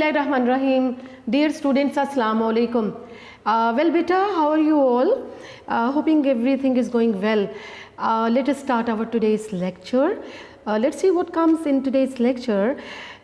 Bismillahirrahmanirrahim. Dear students, Assalamu alaikum. Well, beta, how are you all? Hoping everything is going well. Let us start our today's lecture. Let's see what comes in today's lecture.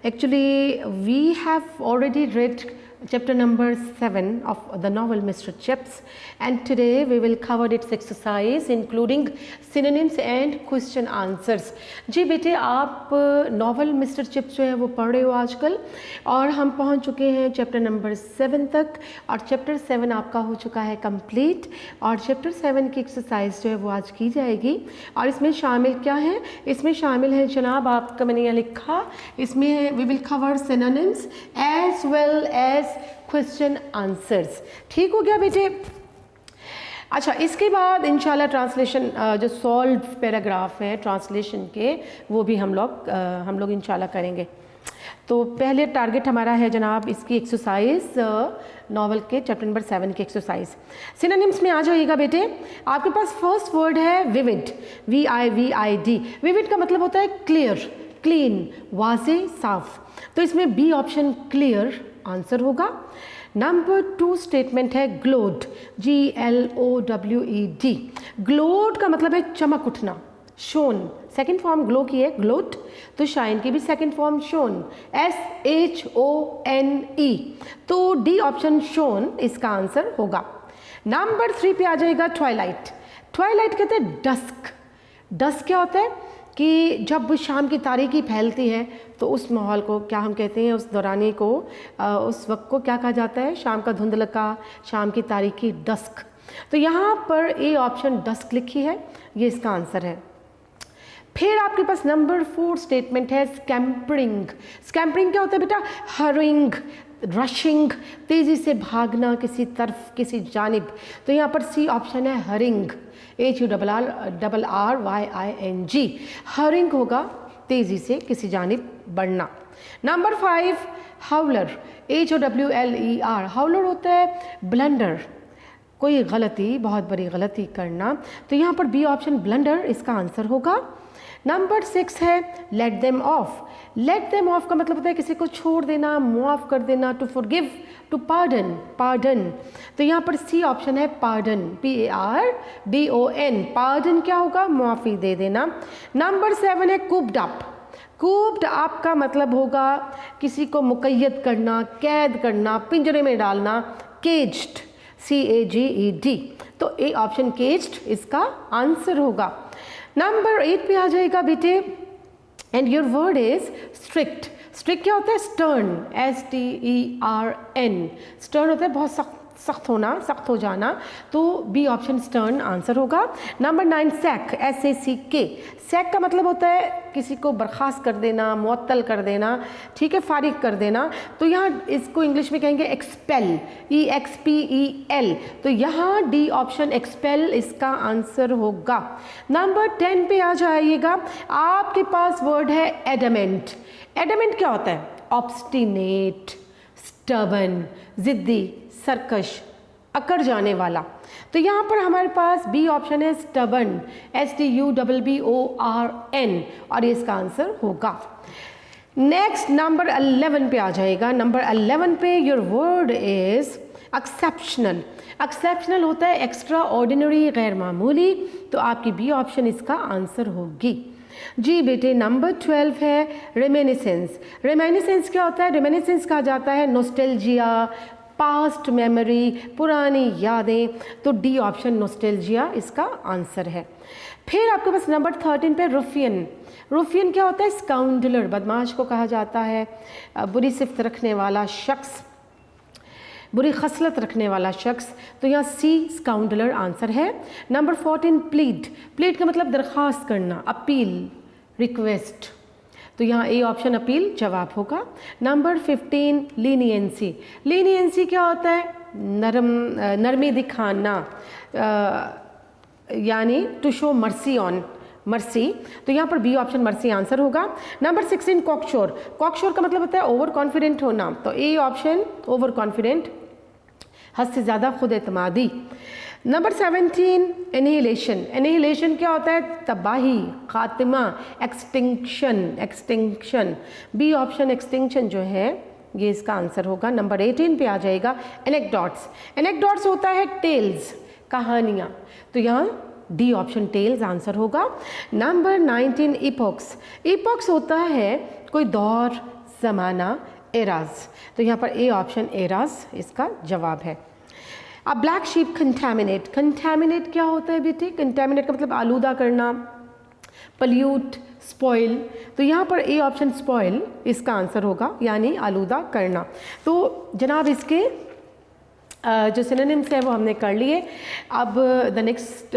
Actually, we have already read chapter number 7 of the novel Mr. Chips, and today we will cover its exercise including synonyms and question answers. जी बेटे, आप novel mister chips जो है वो पढ़ रहे हो आजकल, और हम पहुंच चुके हैं चैप्टर नंबर 7 तक, और चैप्टर 7 आपका हो चुका है कंप्लीट, और चैप्टर 7 की एक्सरसाइज जो है वो आज की जाएगी। और इसमें शामिल क्या है? इसमें शामिल है जनाब, आपका मैंने यहाँ लिखा, इसमें we will cover synonyms as well as question answers. ठीक हो गया बेटे? अच्छा, इसके बाद इंशाल्लाह ट्रांसलेशन जो सॉल्व पैराग्राफ है ट्रांसलेशन के, वो भी हम लोग इंशाल्लाह करेंगे। तो पहले टारगेट हमारा है जनाब इसकी एक्सरसाइज, नॉवल के चैप्टर नंबर 7 की एक्सरसाइज। सिनोनिम्स में आ जाइएगा बेटे। आपके पास फर्स्ट वर्ड है विविड, VIVID। विविड का मतलब होता है क्लियर, क्लीन, वाज़े, साफ। तो इसमें बी ऑप्शन क्लियर आंसर होगा। नंबर 2 स्टेटमेंट है ग्लोड, GLOWED। ग्लोड का मतलब है चमक उठना, शोन। सेकेंड फॉर्म ग्लो की है ग्लोड, तो शाइन की भी सेकेंड फॉर्म शोन, SHONE। तो डी ऑप्शन शोन इसका आंसर होगा। नंबर 3 पे आ जाएगा ट्वाइलाइट। ट्वाइलाइट कहते हैं डस्क। डस्क क्या होता है कि जब शाम की तारीकी फैलती है तो उस माहौल को क्या हम कहते हैं, उस दौरानी को, उस वक्त को क्या कहा जाता है? शाम का धुंधलका, शाम की तारीकी, डस्क। तो यहाँ पर ए ऑप्शन डस्क लिखी है, ये इसका आंसर है। फिर आपके पास नंबर 4 स्टेटमेंट है स्कैम्परिंग। स्कैम्परिंग क्या होता है बेटा? हरिंग, रशिंग, तेज़ी से भागना किसी तरफ, किसी जानिब। तो यहाँ पर सी ऑप्शन है हरिंग, HURRYING। हरिंग होगा तेज़ी से किसी जानिब बढ़ना। Number 5 howler, HOWLER। हाउलर होता है ब्लंडर, कोई गलती, बहुत बड़ी गलती करना। तो यहाँ पर बी ऑप्शन ब्लंडर इसका आंसर होगा। नंबर 6 है let them of. Let them of का मतलब होता है किसी को छोड़ देना, मुआफ़ कर देना, to forgive, to pardon, pardon. तो यहाँ पर सी ऑप्शन है पार्डन, PARDON। पार्डन क्या होगा? मुआफ़ी दे देना। नंबर 7 है कूप्ड अप। कूप्ड अप का मतलब होगा किसी को मुक़य्यद करना, कैद करना, पिंजरे में डालना, केज्ड, CAGED। तो ए ऑप्शन केज्ड इसका आंसर होगा। नंबर 8 पे आ जाएगा बेटे, and your word is strict. Strict क्या होता है? Stern, STERN। स्टर्न होता है बहुत सख्त होना, सख्त हो जाना। तो बी ऑप्शन स्टर्न आंसर होगा। Number 9 sack, SACK। सैक का मतलब होता है किसी को बर्खास्त कर देना, मुअत्तल कर देना, ठीक है, फारिग कर देना। तो यहाँ इसको इंग्लिश में कहेंगे एक्सपेल, EXPEL। तो यहाँ डी ऑप्शन एक्सपेल इसका आंसर होगा। नंबर 10 पे आ जाइएगा। आपके पास वर्ड है एडमेंट। एडमेंट क्या होता है? ऑब्स्टिनेट, स्टबन, जिद्दी, सरकश, अकड़ जाने वाला। तो यहाँ पर हमारे पास बी ऑप्शन है स्टबन, STUBBORN, और ये इसका आंसर होगा। नेक्स्ट नंबर 11 पे आ जाएगा। नंबर 11 पे your word is exceptional. Exceptional होता है एक्स्ट्रा ऑर्डिनरी, गैर मामूली। तो आपकी बी ऑप्शन इसका आंसर होगी। जी बेटे, नंबर 12 है रेमिनिसेंस। रेमिनिसेंस क्या होता है? रेमिनिसेंस कहा जाता है नोस्टैल्जिया, पास्ट मेमोरी, पुरानी यादें। तो डी ऑप्शन नोस्टैल्जिया इसका आंसर है। फिर आपके पास नंबर 13 पे रुफियन। रुफियन क्या होता है? स्काउंडलर, बदमाश को कहा जाता है, बुरी सिफ्त रखने वाला शख्स, बुरी खसलत रखने वाला शख्स। तो यहाँ सी स्काउंडलर आंसर है। Number 14 plead. प्लीड का मतलब दरख्वास्त करना, अपील, रिक्वेस्ट। तो यहाँ ए ऑप्शन अपील जवाब होगा। Number 15 leniency. लीनियंसी क्या होता है? नरमी दिखाना, यानी to show mercy on, mercy. तो यहाँ पर बी ऑप्शन मर्सी आंसर होगा। Number 16 cocksure. कॉकशोर का मतलब होता है ओवर कॉन्फिडेंट होना। तो ए ऑप्शन ओवर कॉन्फिडेंट, हद से ज़्यादा खुद एतमादी। Number 17 annihilation. एनिहिलेशन क्या होता है? तबाही, खात्मा, extinction. Extinction, B option extinction जो है ये इसका आंसर होगा। नंबर 18 पे आ जाएगा एनेक्डोट्स। एनेक्डोट्स होता है टेल्स, कहानियाँ, तो यहाँ डी ऑप्शन टेल्स आंसर होगा। नंबर 19 इपोक्स। इपोक्स होता है कोई दौर, ज़माना, एराज, तो यहाँ पर ए ऑप्शन एराज इसका जवाब है। अब ब्लैक शीप कंटैमिनेट। कंटैमिनेट क्या होता है बेटे? कंटैमिनेट का मतलब आलूदा करना, पल्यूट, स्पॉइल, तो यहाँ पर ए ऑप्शन स्पॉइल इसका आंसर होगा, यानी आलूदा करना। तो जनाब इसके जो सिनोनिम्स है वो हमने कर लिए। अब the next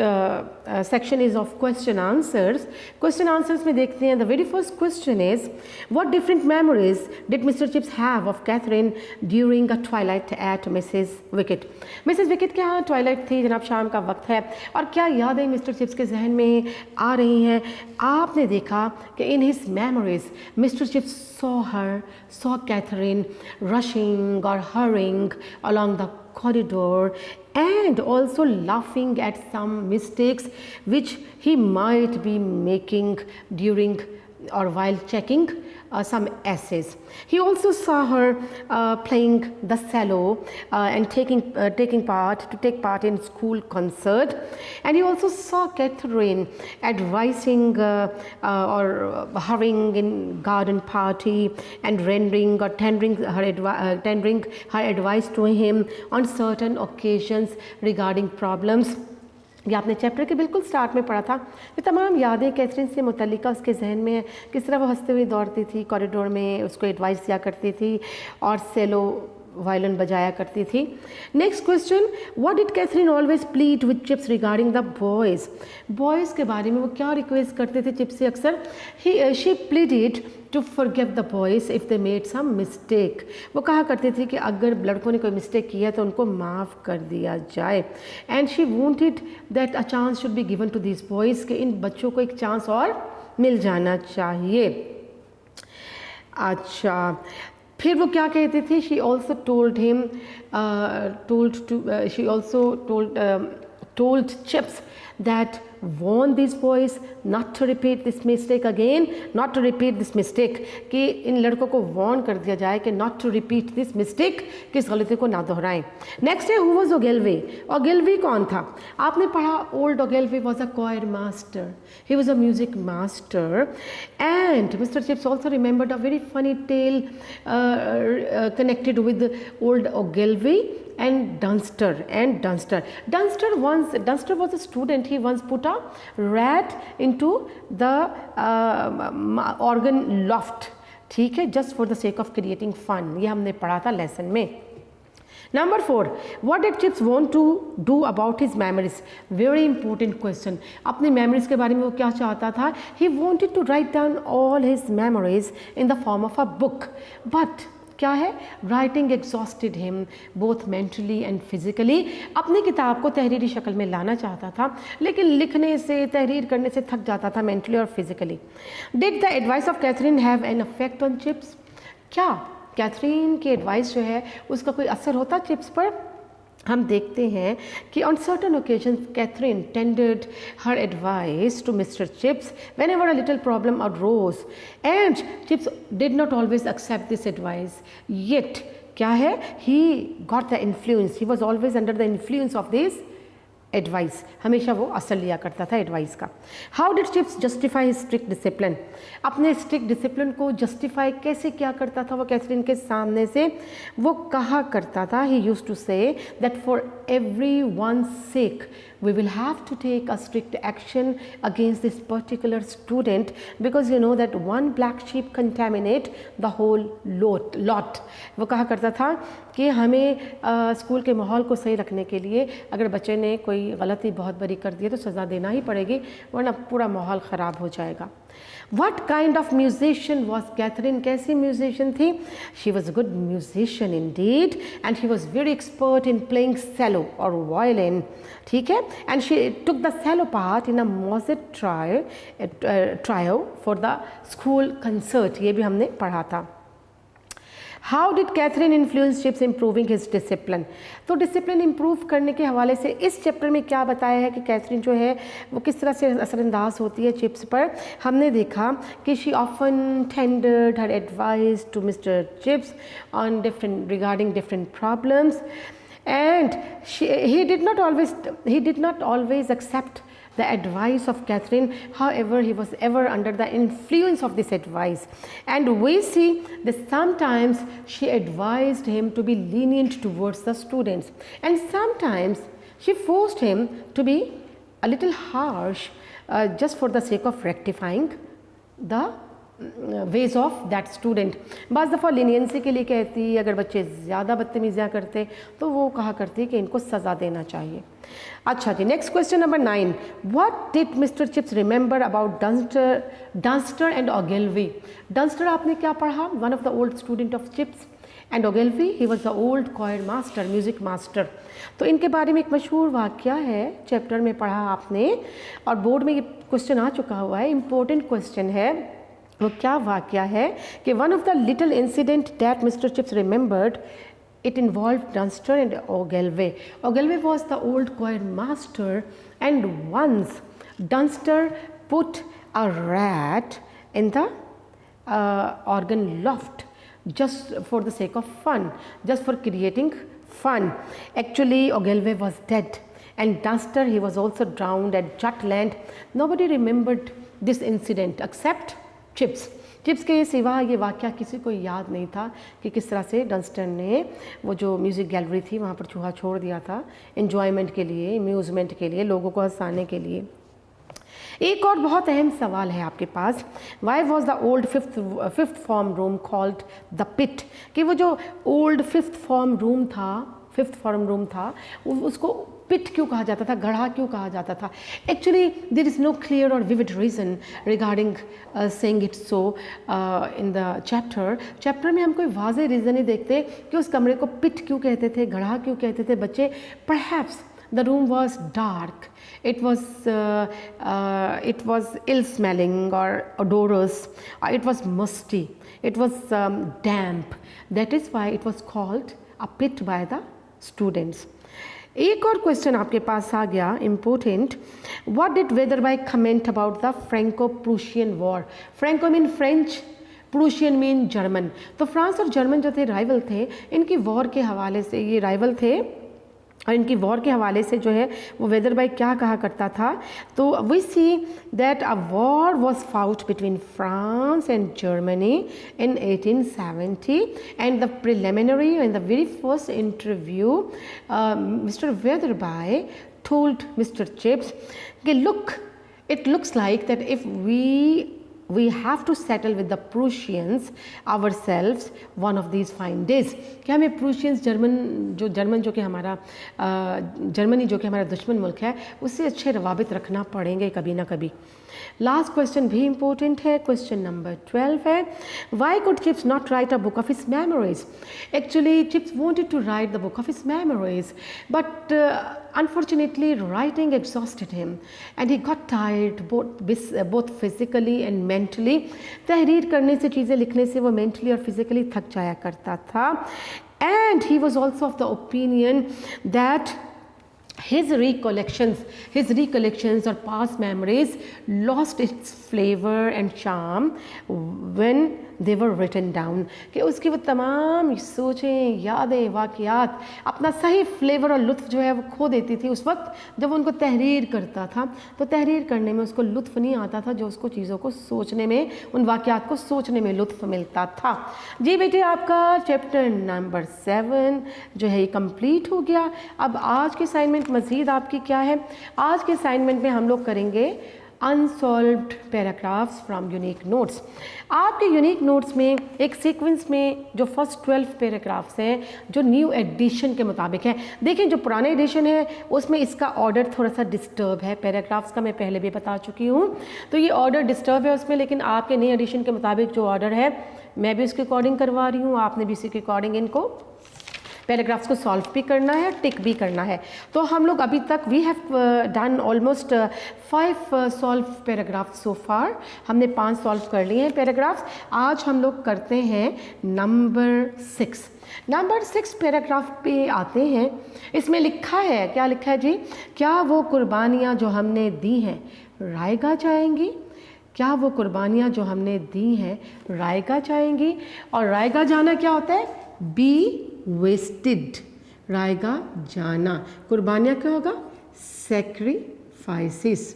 section is of question answers. Question answers में देखते हैं। The very first question is what different memories did mister Chips have of Catherine during a twilight at Mrs Wickett. Mrs Wickett के यहाँ Twilight थी जनाब, शाम का वक्त है, और क्या यादें मिस्टर चिप्स के जहन में आ रही हैं? आपने देखा कि in his memories mister chips saw Catherine rushing or hurrying along the corridor and also laughing at some mistakes which he might be making during or while checking some essays. He also saw her playing the cello and take part in school concert, and he also saw Catherine advising or hurrying in garden party and tendering her advice to him on certain occasions regarding problems. ये आपने chapter के बिल्कुल start में पढ़ा था। ये तमाम यादें कैथरीन से मुतल्लिका उसके जहन में है, किस तरह वो हंसते हुए दौड़ती थी कॉरिडोर में, उसको एडवाइस दिया करती थी और सेलो वायलिन बजाया करती थी। Next question, what did Catherine always plead with Chips regarding the boys. Boys के बारे में वो क्या रिक्वेस्ट करते थे चिप्स से अक्सर? She pleaded to forgive the boys if they made some mistake. वो कहा करते थे कि अगर लड़कों ने कोई मिस्टेक किया तो उनको माफ़ कर दिया जाए। And she wanted that a chance should be given to this boys, कि इन बच्चों को एक चांस और मिल जाना चाहिए। अच्छा, फिर वो क्या कहती थी? She also told him she also told Chips that warn these boys not to repeat this mistake again, not to repeat this mistake, कि इन लड़कों को वार्न कर दिया जाए कि not to repeat this mistake, कि इस गलती को ना दोहराएं। नेक्स्ट है who was Ogilvy। Ogilvy कौन था? आपने पढ़ा old Ogilvy was a choir master, he was a music master, and Mr. Chips also remembered a very funny tale connected with old Ogilvy and Dunster. Dunster was a student. He once put a rat into the organ loft, ठीक है, just for the sake of creating fun. ये हमने पढ़ा था lesson में। Number 4, what did Chips want to do about his memories? Very important question. अपने memories के बारे में वो क्या चाहता था? He wanted to write down all his memories in the form of a book, but क्या है? Writing exhausted him both mentally and physically. अपनी किताब को तहरीरी शक्ल में लाना चाहता था, लेकिन लिखने से, तहरीर करने से थक जाता था मेंटली और physically. Did the advice of Catherine have an affect on Chips? क्या कैथरीन की एडवाइस जो है उसका कोई असर होता चिप्स पर? हम देखते हैं कि on certain occasion Catherine tendered her advice to mister Chips whenever a little problem arose, and Chips did not always accept this advice, yet क्या है, he got the influence, he was always under the influence of this advice, हमेशा वो असर लिया करता था advice का। How did chips justify his strict discipline? अपने स्ट्रिक्ट डिसिप्लिन को जस्टिफाई कैसे किया करता था वो कैथरीन के सामने से? वो कहा करता था, he used to say that for every one sec we will have to take a strict action against this particular student, because you know that one black sheep contaminate the whole lot. वो कहा करता था कि हमें school के माहौल को सही रखने के लिए अगर बच्चे ने कोई गलती बहुत बड़ी कर दी है तो सज़ा देना ही पड़ेगी, वरना पूरा माहौल ख़राब हो जाएगा। What kind of musician was Catherine? कैसी म्यूजिशियन थी? She was a good musician indeed, and she was very expert in playing cello or violin, ठीक है? And she took the cello part in a Mozart trio for the school concert. ये भी हमने पढ़ा था। How did Catherine influence Chips improving his discipline. तो discipline improve करने के हवाले से इस चैप्टर में क्या बताया है कि कैथरीन जो है वो किस तरह से असरअंदाज होती है चिप्स पर। हमने देखा कि she often tendered her advice to mister Chips on different regarding different problems and he did not always accept the advice of Catherine. However, he was ever under the influence of this advice, and we see that sometimes she advised him to be lenient towards the students, and sometimes she forced him to be a little harsh just for the sake of rectifying the ways of that student. बाज़ दफ़ा leniency के लिए कहती, अगर बच्चे ज़्यादा बदतमीज़ियाँ करते तो वो कहा करती कि इनको सज़ा देना चाहिए। अच्छा जी, next question number 9, what did mister Chips remember about Dunster and Ogilvie. Dunster आपने क्या पढ़ा, one of the old student of Chips, and Ogilvie he was the old choir master, music master. तो इनके बारे में एक मशहूर वाक़या है, चैप्टर में पढ़ा आपने और बोर्ड में ये क्वेश्चन आ चुका हुआ है, इम्पोर्टेंट क्वेश्चन है। वो क्या वाक़या है कि one of the little incident that mister chips remembered, it involved Dunster and Ogilvy. Ogilvy was the old choir master, and once Dunster put a rat in the organ loft just for the sake of fun, just for creating fun. Actually, Ogilvy was dead, and Dunster, he was also drowned at Jutland. Nobody remembered this incident except chips. Chips के सिवा ये वाक़या किसी को याद नहीं था कि किस तरह से डंस्टर ने वो जो म्यूज़िक गैलरी थी वहाँ पर चूहा छोड़ दिया था एन्जॉयमेंट के लिए, अम्यूज़मेंट के लिए, लोगों को हंसाने के लिए। एक और बहुत अहम सवाल है आपके पास, why was the old fifth form room called the pit, कि वो जो ओल्ड फिफ्थ फॉर्म रूम था उसको पिट क्यों कहा जाता था, गढ़ा क्यों कहा जाता था। Actually there is no clear और vivid reason regarding saying it so in the chapter में हम कोई वाज़ेह रीज़न नहीं देखते कि उस कमरे को पिट क्यों कहते थे, गढ़ा क्यों कहते थे बच्चे। Perhaps the room was dark, it was ill smelling or odorous, it was musty, it was damp, that is why it was called a pit by the students. एक और क्वेश्चन आपके पास आ गया important, what did Weatherby comment about the Franco Prussian war. Franco mean French, Prussian mean German. तो France और German जो थे rival थे, इनकी वॉर के हवाले से ये राइवल थे और इनकी वॉर के हवाले से जो है वो वेदरबाई क्या कहा करता था। तो we see that a war was fought between France and Germany in 1870 and the preliminary and the very first interview mister Weatherby told mister Chips कि look, it looks like that if we have to settle with the Prussians ourselves one of these fine days, कि हमें प्रूशियंस German जो कि हमारा Germany जो कि हमारा दुश्मन मुल्क है उससे अच्छे रवाबित रखना पड़ेंगे कभी ना कभी। लास्ट क्वेश्चन भी इम्पोर्टेंट है, क्वेश्चन नंबर 12 है, Y could chips not right a book of his memories. Actually chips wanted to write the book of his memories, but unfortunately writing exhausted him and he got tired both physically and mentally. तहरीर करने से, चीज़ें लिखने से वो mentally और physically थक जाया करता था, and he was also of the opinion that his recollections or past memories lost its flavor and charm when they were written down, कि उसकी वो तमाम सोचें, यादें, वाक़यात अपना सही फ्लेवर और लुत्फ़ जो है वो खो देती थी उस वक्त जब वो उनको तहरीर करता था। तो तहरीर करने में उसको लुत्फ़ नहीं आता था जो उसको चीज़ों को सोचने में, उन वाक़यात को सोचने में लुत्फ़ मिलता था। जी बेटे, आपका चैप्टर नंबर 7 जो है ये कंप्लीट हो गया। अब आज की असाइनमेंट मज़ीद आपकी क्या है, आज के असाइनमेंट में हम लोग करेंगे unsolved paragraphs from unique notes. आपके यूनिक नोट्स में एक सीक्वेंस में जो फर्स्ट 12 पैराग्राफ्स हैं जो न्यू एडिशन के मुताबिक है। देखिए, जो पुराने एडिशन है उसमें इसका ऑर्डर थोड़ा सा डिस्टर्ब है, पैराग्राफ्स का मैं पहले भी बता चुकी हूँ, तो ये ऑर्डर डिस्टर्ब है उसमें, लेकिन आपके नए एडिशन के मुताबिक जो ऑर्डर है मैं भी उसके अकॉर्डिंग करवा रही हूँ, आपने भी इसी के अकॉर्डिंग इनको पैराग्राफ्स को सॉल्व भी करना है, टिक भी करना है। तो हम लोग अभी तक we have done almost 5 solve paragraph so far. हमने 5 सॉल्व कर लिए हैं पैराग्राफ्स। आज हम लोग करते हैं नंबर 6। नंबर 6 पैराग्राफ पे आते हैं। इसमें लिखा है, क्या लिखा है जी? क्या वो कुर्बानियाँ जो हमने दी हैं रायगा जाएंगी? क्या वो कुर्बानियाँ जो हमने दी हैं रायगा जाएंगी? और रायगा जाना क्या होता है? B wasted. रायगा जाना। कुर्बानियाँ क्या होगा? सेक्रीफाइसेस।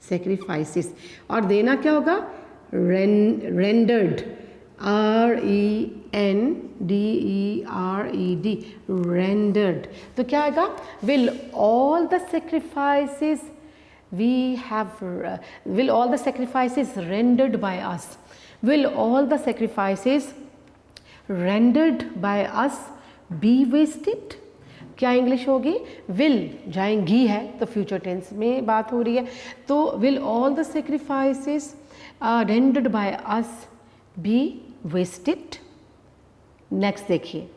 सेक्रीफाइसेस। और देना क्या होगा? रेंडर्ड। RENDERED। रेंडर्ड। तो क्या आएगा? Will all the sacrifices will all the sacrifices rendered by us, will all the sacrifices rendered by us be wasted? क्या इंग्लिश होगी? will जाएंगी है तो फ्यूचर टेंस में बात हो रही है, तो will all the sacrifices rendered by us be wasted? Next देखिए,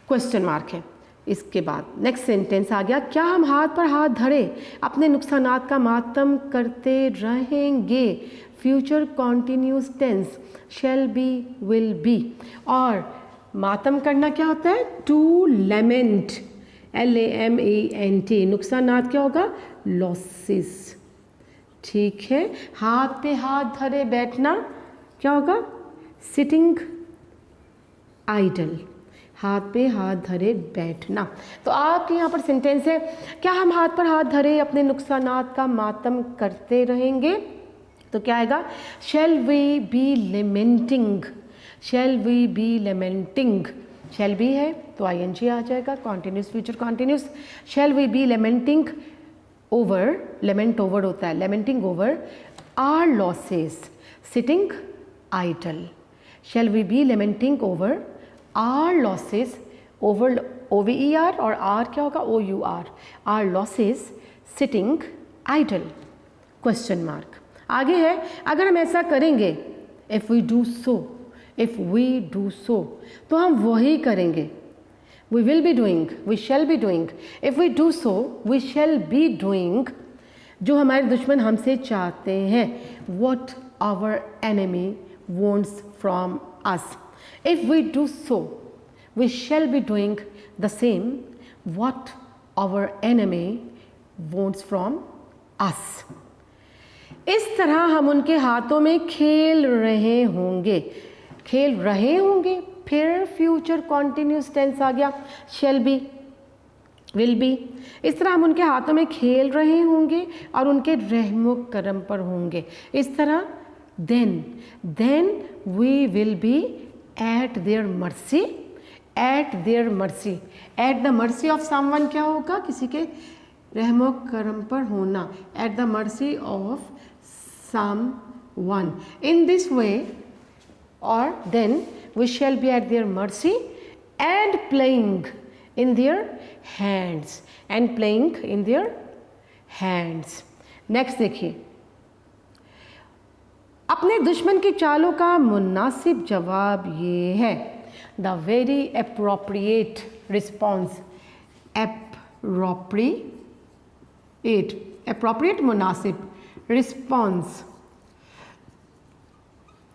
क्वेश्चन मार्क है। इसके बाद नेक्स्ट सेंटेंस आ गया, क्या हम हाथ पर हाथ धरे अपने नुकसानात का मातम करते रहेंगे? Future continuous tense, shall be, will be. और मातम करना क्या होता है? To लेमेंट, LAMENT। नुकसानात क्या होगा? लॉसेस। ठीक है। हाथ पे हाथ धरे बैठना क्या होगा? Sitting idle. हाथ पे हाथ धरे बैठना। तो आपके यहाँ पर सेंटेंस है, क्या हम हाथ पर हाथ धरे अपने नुकसानात का मातम करते रहेंगे? तो क्या आएगा? Shall we be lamenting. Shall we be lamenting. Shall be है तो ING आ जाएगा, continuous, future continuous. Shall we be lamenting over, lament over होता है, lamenting over our losses, sitting idle. Shall we be lamenting over our losses, over OVER, और our क्या होगा? OUR। Our losses sitting idle. Question mark. आगे है, अगर हम ऐसा करेंगे, if we do so, if we do सो, तो हम वही करेंगे। We will be doing, we shall be doing. If we do so, we shall be doing जो हमारे दुश्मन हमसे चाहते हैं, what our enemy wants from us. If we do so, we shall be doing the same what our enemy wants from us. इस तरह हम उनके हाथों में खेल रहे होंगे। खेल रहे होंगे, फिर फ्यूचर कॉन्टिन्यूस टेंस आ गया, shall be, will be। इस तरह हम उनके हाथों में खेल रहे होंगे और उनके रहमो करम पर होंगे। इस तरह then we will be at their mercy, at their mercy, at the mercy of someone क्या होगा? किसी के रहमो करम पर होना, at the mercy of someone। in this way, or then we shall be at their mercy and playing in their hands, and playing in their hands। Next देखिए, अपने दुश्मन की चालों का मुनासिब जवाब ये है, the very appropriate response. Appropriate मुनासिब response,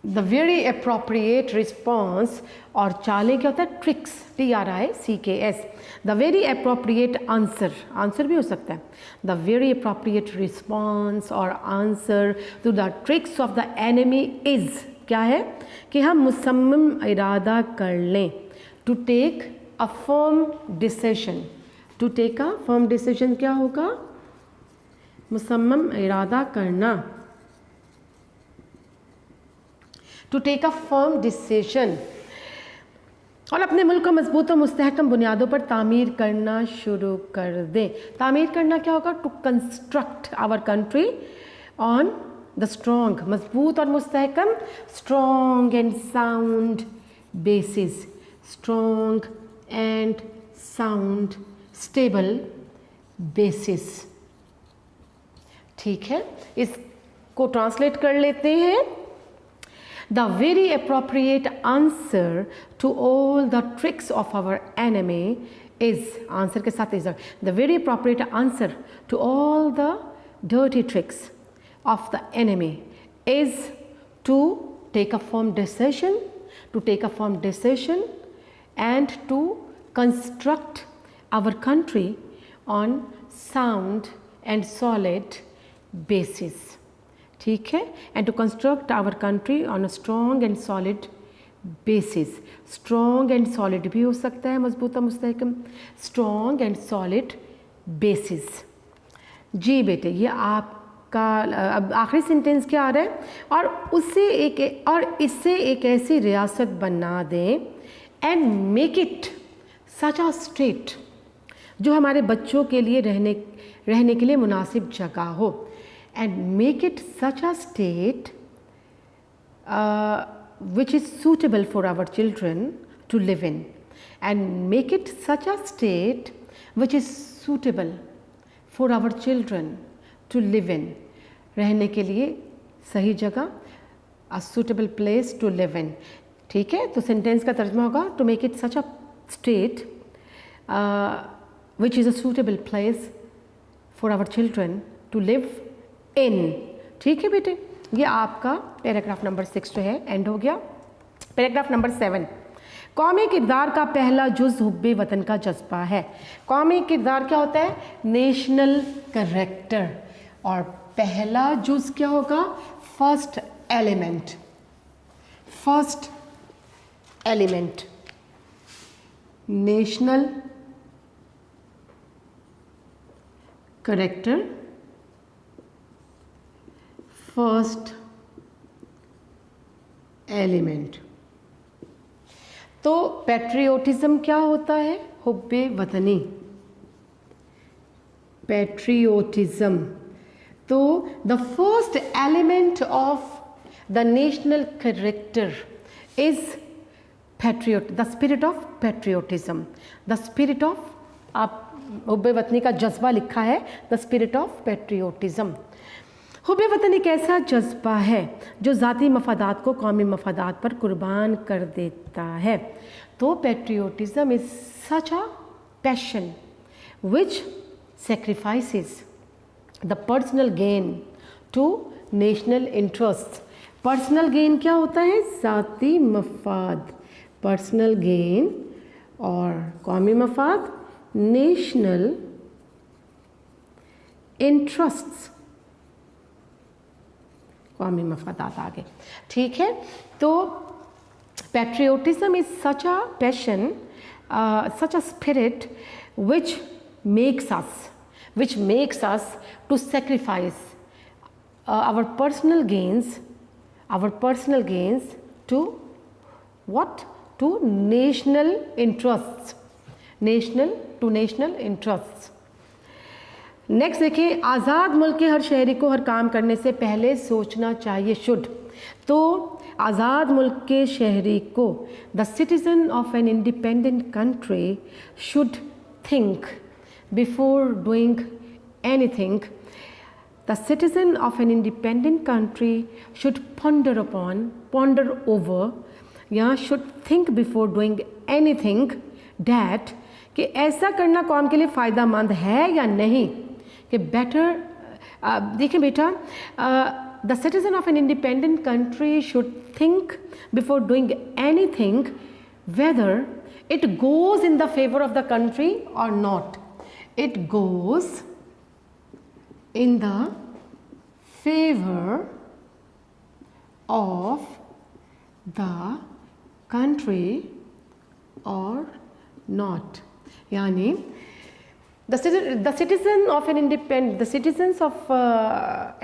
the very appropriate response. और चालें क्या होता है? Tricks, TRICKS। The very appropriate answer, answer भी हो सकता है। द वेरी अप्रोप्रिएट रिस्पॉन्स और answer to the tricks of the enemy is, क्या है? कि हम मुसम्मम इरादा कर लें, to take a firm decision. To take a firm decision क्या होगा? मुसम्मम इरादा करना, to take a firm decision. और अपने मुल्क को मजबूत और मुस्तहकम बुनियादों पर तामीर करना शुरू कर दें। तामीर करना क्या होगा? To construct our country on the strong, मजबूत और मुस्तहकम, strong and sound basis, strong and sound stable basis. ठीक है, इसको ट्रांसलेट कर लेते हैं। The very appropriate answer to all the tricks of our enemy is, answer के साथ is the very appropriate answer to all the dirty tricks of the enemy is to take a firm decision, and to construct our country on sound and solid basis. ठीक है, and to construct our country on a strong and solid basis. Strong and solid भी हो सकता है, मजबूत मुस्तहकम, strong and solid basis. जी बेटे, ये आपका अब आखिरी सेंटेंस क्या आ रहा है, और इससे एक ऐसी रियासत बना दें and make it such a state जो हमारे बच्चों के लिए रहने के लिए मुनासिब जगह हो, and make it such a state which is suitable for our children to live in, and make it such a state which is suitable for our children to live in, रहने के लिए सही जगह, a suitable place to live in. ठीक है, तो sentence का तर्जुमा होगा to make it such a state which is a suitable place for our children to live in. ठीक है बेटे, ये आपका पैराग्राफ नंबर 6 जो है एंड हो गया. पैराग्राफ नंबर 7, कौमी किरदार का पहला जुज़ हुब्बे वतन का जज्बा है. कौमी किरदार क्या होता है, नेशनल कैरेक्टर, और पहला जुज़ क्या होगा, first element national character, first element. तो पैट्रियोटिज्म क्या होता है, हुब्बे वतनी, पैट्रियोटिज्म. तो the first element of the national character is the spirit of patriotism. The spirit of, आप हुब्बे वतनी का जज्बा लिखा है, द स्पिरिट ऑफ पैट्रियोटिज्म. हुब्बे वतन एक ऐसा जज्बा है जो ज़ाती मफादात को कौमी मफादात पर कुर्बान कर देता है. तो patriotism is such a passion which sacrifices the personal gain to national interest. Personal gain क्या होता है, ज़ाती मफाद, पर्सनल गेन, और कौमी मफाद नेशनल इंटरेस्ट्स, कौमी मफादात आगे. ठीक है, तो patriotism is such a passion, such a spirit which makes us to sacrifice our personal gains to what, to national interests. Next देखिए, आज़ाद मुल्क के हर शहरी को हर काम करने से पहले सोचना चाहिए, शुड. तो आज़ाद मुल्क के शहरी को, the citizen of an independent country should think before doing anything. The citizen of an independent country should ponder over, या should think before doing anything that, कि ऐसा करना कौम के लिए फ़ायदा मंद है या नहीं, कि बेटर. देखिए बेटा, the citizen of an independent country should think before doing anything whether it goes in the favour of the country or not. It goes in the favour of the country or not. यानी the citizens of an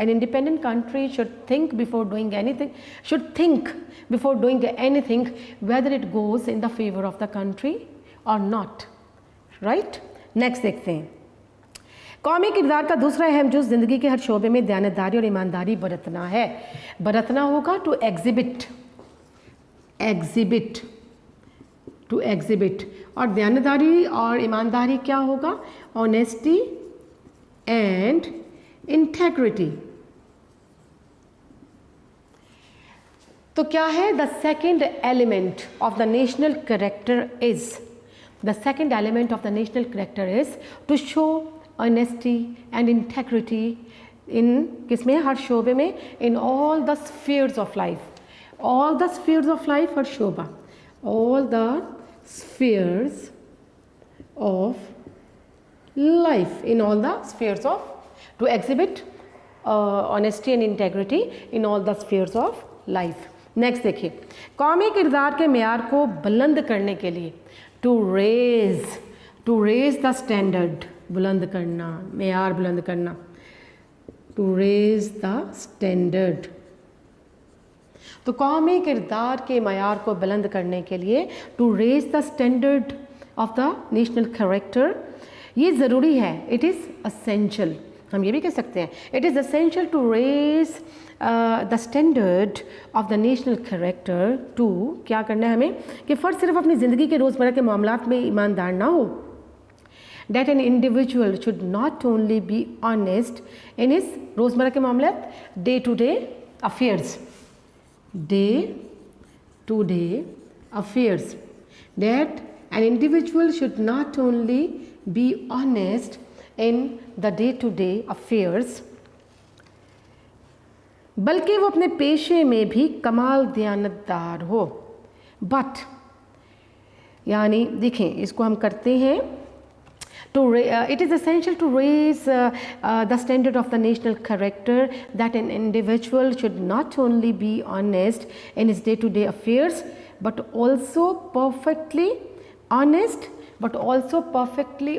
independent country should think before doing anything, whether it goes in the favor of the country or not. right? Next देखते हैं, कौमी किरदार का दूसरा अहम जुज़ ज़िंदगी के हर शोबे में दयानतदारी और ईमानदारी बरतना है. बरतना होगा टू एग्जिबिट, और दयानतदारी और ईमानदारी क्या होगा, ऑनेस्टी एंड इंटेग्रिटी. तो क्या है, the second element of the national character is, the second element of the national character is to show honesty and integrity in किसमें, हर शोबे में, in all the spheres of life, all the spheres of life, हर शोबा, all the spheres of life, in all the spheres of, to exhibit honesty and integrity in all the spheres of life. Next देखिए, कौमी किरदार के मेयार को बुलंद करने के लिए, टू रेज द स्टैंडर्ड, बुलंद करना, मेयार बुलंद करना, टू रेज द स्टैंडर्ड। तो कौमी किरदार के मेयार को बुलंद करने के लिए to raise the standard of the national character, ये ज़रूरी है, इट इज़ असेंशियल, हम ये भी कह सकते हैं, it is essential to raise the standard of the national character, to क्या करना है हमें, कि फ़र्द सिर्फ अपनी ज़िंदगी के रोज़मर्रा के मामलात में ईमानदार ना हो, that an individual should not only be honest in his रोज़मर्रा के मामलात, day to day affairs, that an individual should not only be honest in the day-to-day affairs, बल्कि वो अपने पेशे में भी कमाल दयानतदार हो। बट यानी देखें, इसको हम करते हैं, it is essential to raise the standard of the national character, that an individual should not only be honest in his day-to-day affairs but also perfectly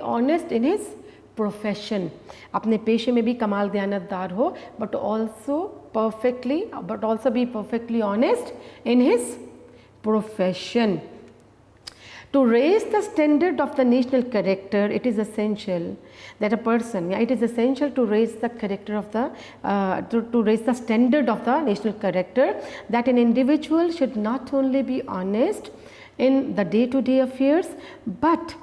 honest in his profession, अपने पेशे में भी कमाल दयानतदार हो, but also be perfectly honest in his profession. To raise the standard of the national character, it is essential that a person, it is essential to raise the character of the, to raise the standard of the national character, that an individual should not only be honest in the day-to-day affairs but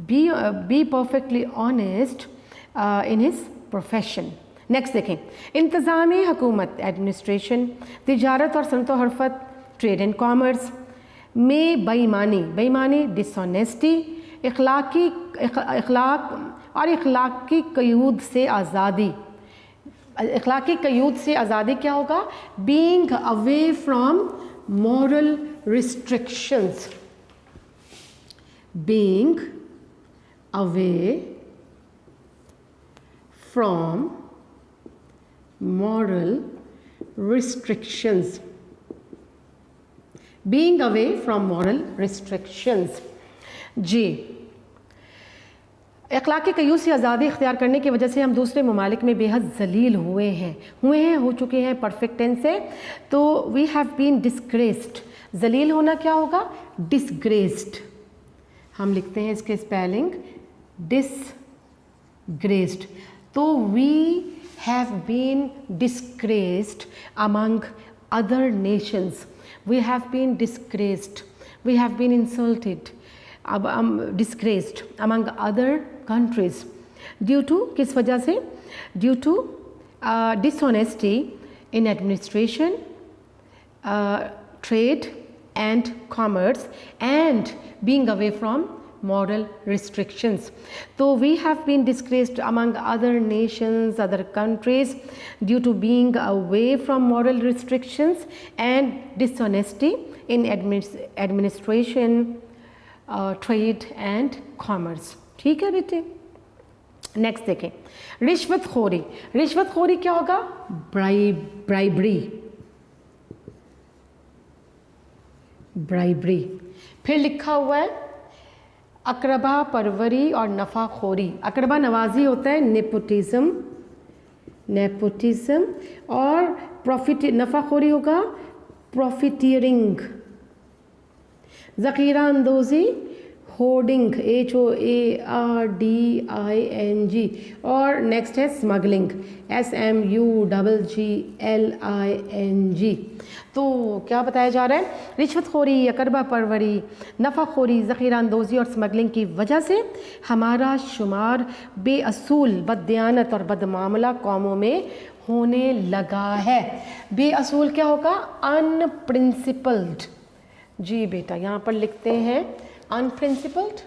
be perfectly honest in his profession. Next देखें, इंतज़ामी हुकूमत, administration, तिजारत और सनत व हरफत, trade and commerce में बेईमानी, dishonesty, इखलाकी कयूद से आज़ादी, इखलाकी कयूद से आज़ादी क्या होगा, being away from moral restrictions, being away from moral restrictions, being away from moral restrictions। जी, अखलाकी कयूद से आज़ादी इख्तियार करने की वजह से हम दूसरे ममालिक में बेहद जलील हो चुके हैं परफेक्ट टेंस से, तो वी हैव बीन डिस्ग्रेस्ड। जलील होना क्या होगा, डिस्ग्रेस्ड, हम लिखते हैं इसके स्पेलिंग डिसग्रेस्ड, तो we have been disgraced among other nations, we have been disgraced, we have been insulted, disgraced among other countries due to, किस वजह से, due to dishonesty in administration, trade and commerce and being away from moral restrictions. So we have been disgraced among other nations, other countries due to being away from moral restrictions and dishonesty in administration, trade and commerce. ठीक है बेटे, next देखें, रिश्वतखोरी, रिश्वतखोरी क्या होगा, bribery. फिर लिखा हुआ है अकरबा परवरी और नफ़ाखोरी, अकरबा नवाजी होता है नेपोटिज्म और प्रॉफिट, नफ़ाखोरी होगा प्रॉफिटियरिंग, ज़ख़ीरा अंदोज़ी होर्डिंग, HOARDING, और नेक्स्ट है स्मगलिंग, SMUGGLING। तो क्या बताया जा रहा है, रिश्वतखोरी, अकरबा परवरी, नफ़ाखोरी, ज़ख़ीरा अंदोज़ी और स्मगलिंग की वजह से हमारा शुमार बेअसूल, बददियानत और बदमामला कौमों में होने लगा है। बेअसूल क्या होगा? अनप्रिंसिपल्ड। जी बेटा, यहाँ पर लिखते हैं अनप्रिंसिपल्ड।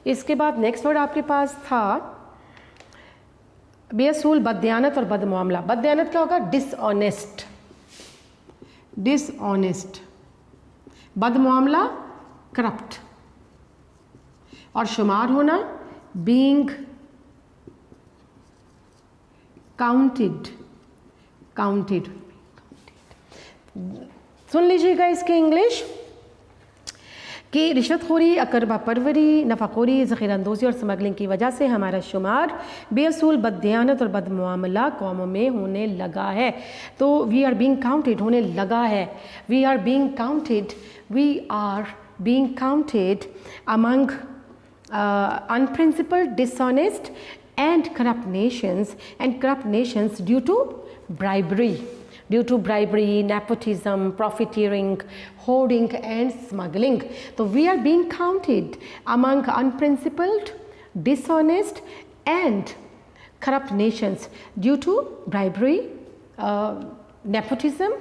इसके बाद नेक्स्ट वर्ड आपके पास था बेअसूल, बददियानत और बदमामला। बददियानत क्या होगा? Dishonest, dishonest. बदमामला करप्ट, और शुमार होना बीइंग काउंटेड, काउंटेड। सुन लीजिएगा इसके इंग्लिश कि रिश्वतखोरी, अकरबा परवरी, नफ़ाखोरी, ज़ख़ीराअंदोज़ी और स्मगलिंग की वजह से हमारा शुमार बेअसूल, बददियानत और बदमामला कौमों में होने लगा है। तो वी आर बीइंग काउंटेड, होने लगा है। We are being counted, we are being counted among unprincipled, dishonest and corrupt nations due to bribery, nepotism, profiteering, hoarding and smuggling. So we are being counted among unprincipled, dishonest and corrupt nations due to bribery, nepotism,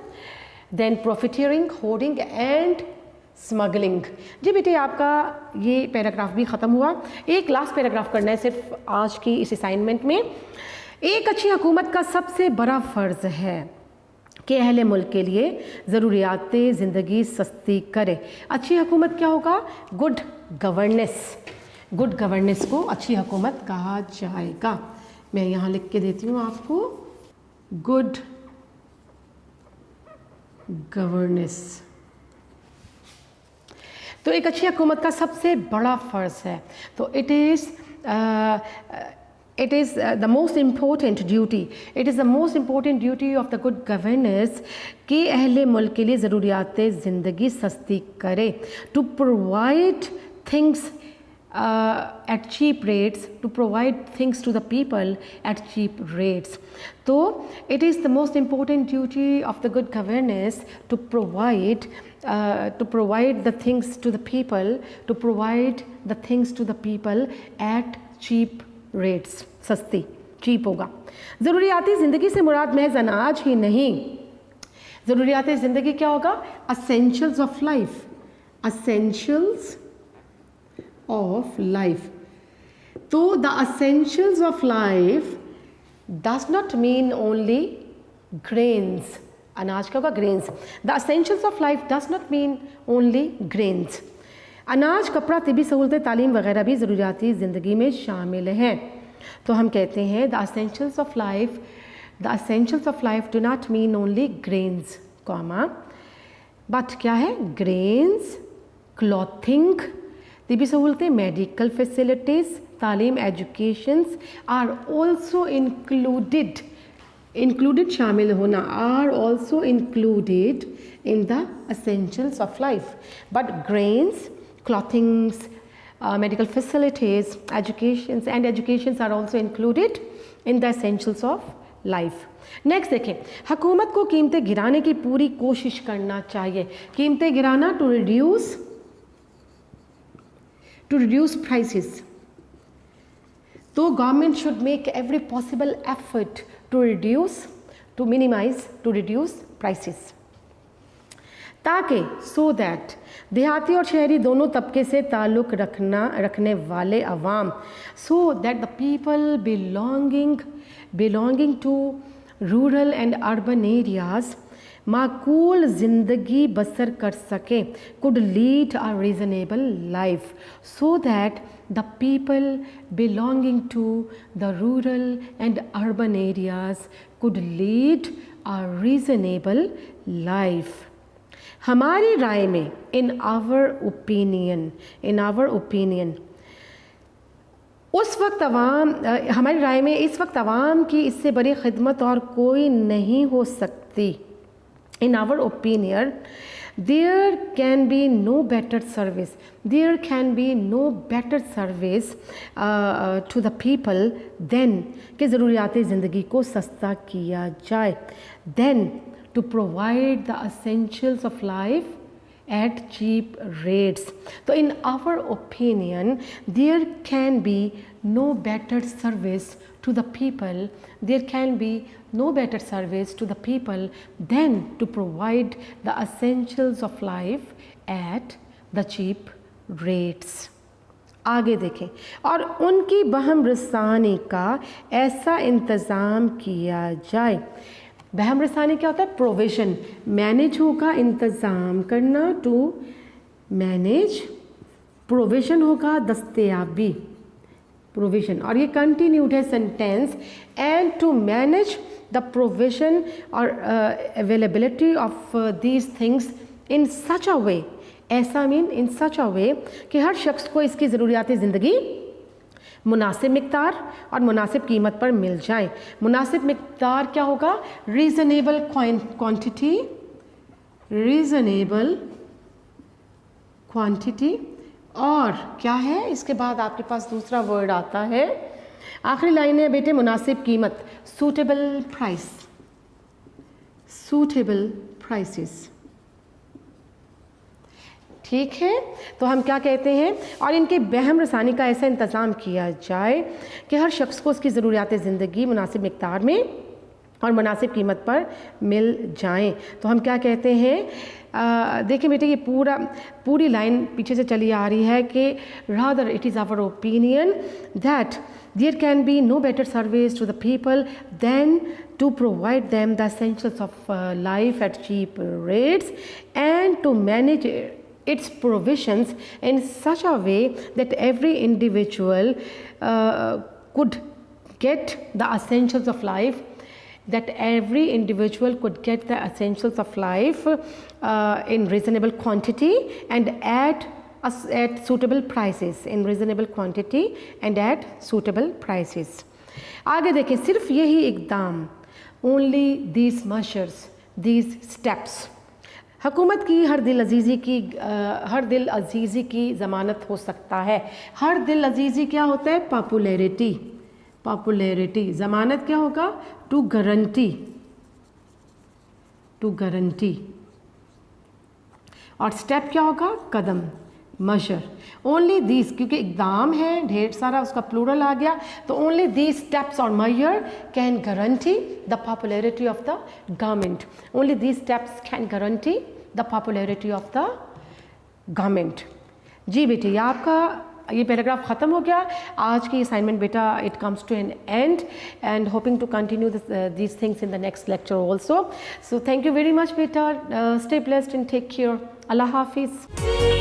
then profiteering, hoarding and smuggling. जी बेटे, आपका ये paragraph भी ख़त्म हुआ। एक last paragraph करना है सिर्फ आज की इस असाइनमेंट में। एक अच्छी हुकूमत का सबसे बड़ा फ़र्ज़ है कि अहले मुल्क के लिए ज़रूरियात ज़िंदगी सस्ती करे। अच्छी हुकूमत क्या होगा? Good governance. गुड गवर्नेंस को अच्छी हुकूमत कहा जाएगा। मैं यहाँ लिख के देती हूँ आपको, गुड गवर्नेंस। तो एक अच्छी हुकूमत का सबसे बड़ा फ़र्ज़ है। तो it is the most important duty, it is the most important duty of the good governance कि अहले मुल्क के लिए ज़रूरियात ज़िंदगी सस्ती करे। To provide things at cheap rates, to provide things to the people at cheap rates. So it is the most important duty of the good governance to provide the things to the people, to provide the things to the people at cheap rates. सस्ती, cheap होगा। ज़रूरियाती ज़िंदगी से मुराद महज अनाज ही नहीं। ज़रूरियाती ज़िंदगी क्या होगा? essentials of life, essentials of life. So the essentials of life does not mean only grains. अनाज क्या होगा? grains. The essentials of life does not mean only grains. अनाज, कपड़ा, तिबी सहूलतें, तालीम वगैरह भी ज़रूरियाती ज़िंदगी में शामिल हैं। तो हम कहते हैं the essentials of life do not mean only grains, but क्या है? grains, clothing, तिबी सहूलतें, मेडिकल फैसिलिटीज़, तालीम, एजुकेशंस आर ऑल्सो इंक्लूडेड शामिल होना, are also included in the essentials of life. But grains, clothings, medical facilities, educations are also included in the essentials of life. Next देखें, हुकूमत को कीमतें गिराने की पूरी कोशिश करना चाहिए। कीमतें गिराना, to reduce prices. So government should make every possible effort to reduce prices, ताकि so that देहाती और शहरी दोनों तबके से ताल्लुक़ रखने वाले अवाम, so that the people belonging to rural and urban areas माकूल ज़िंदगी बसर कर सकें, could lead a reasonable life, so that the people belonging to the rural and urban areas could lead a reasonable life. हमारी राय में, in our opinion, उस वक्त हमारी राय में इस वक्त अवाम की इससे बड़ी खिदमत और कोई नहीं हो सकती। In our opinion, there can be no better service to the people than कि ज़रूरियाती ज़िंदगी को सस्ता किया जाए, then to provide the essentials of life at cheap rates. So in our opinion, there can be no better service to the people, there can be no better service to the people than to provide the essentials of life at the cheap rates. आगे देखें, और उनकी बहम रसानी का ऐसा इंतज़ाम किया जाए। बहम रसानी क्या होता है? प्रोविज़न, मैनेज होगा इंतज़ाम करना, टू मैनेज, प्रोविज़न होगा दस्तयाबी, प्रोविज़न, और ये कंटिन्यूड है sentence, and to manage the provision और availability of these things in such a way, ऐसा मीन इन सच अ वे कि हर शख्स को इसकी ज़रूरियात ज़िंदगी मुनासिब मिक़दार और मुनासिब कीमत पर मिल जाए। मुनासिब मिक़दार क्या होगा? रीज़नेबल क्वांटिटी, रीज़नेबल क्वांटिटी, और क्या है इसके बाद आपके पास दूसरा वर्ड आता है, आखिरी लाइन है बेटे, मुनासिब कीमत, सूटेबल प्राइस, सूटेबल प्राइसेस। ठीक है, तो हम क्या कहते हैं, और इनके बहम रसानी का ऐसा इंतज़ाम किया जाए कि हर शख्स को उसकी ज़रूरियात ज़िंदगी मुनासिब मिक़दार में और मुनासिब कीमत पर मिल जाएं। तो हम क्या कहते हैं, देखिए बेटे ये पूरी लाइन पीछे से चली आ रही है कि rather it is our opinion that there can be no better service to the people than to provide them the essentials of life at cheap rates and to manage its provisions in such a way that every individual could get the essentials of life, that every individual could get the essentials of life in reasonable quantity and at suitable prices, in reasonable quantity and at suitable prices. आगे देखें, सिर्फ यही इक़दाम, only these measures, these steps, हुकूमत की हर दिल अजीज़ी की ज़मानत हो सकता है। हर दिल अजीज़ी क्या होता है? पॉपुलैरिटी, पॉपुलैरिटी, ज़मानत क्या होगा? टू गारंटी, टू गारंटी, और स्टेप क्या होगा? कदम, मशर। ओनली दीज, क्योंकि इक़दाम है ढेर सारा, उसका प्लूरल आ गया, तो ओनली दीज स्टेप्स और मशर can guarantee the popularity of the government, only these steps can guarantee the popularity of the government. जी बेटे, ये आपका ये पैराग्राफ ख़त्म हो गया। आज की असाइनमेंट बेटा it comes to an end and hoping to continue these things in the next lecture also. So thank you very much बेटा, stay blessed and take care, अल्लाह हाफिज़।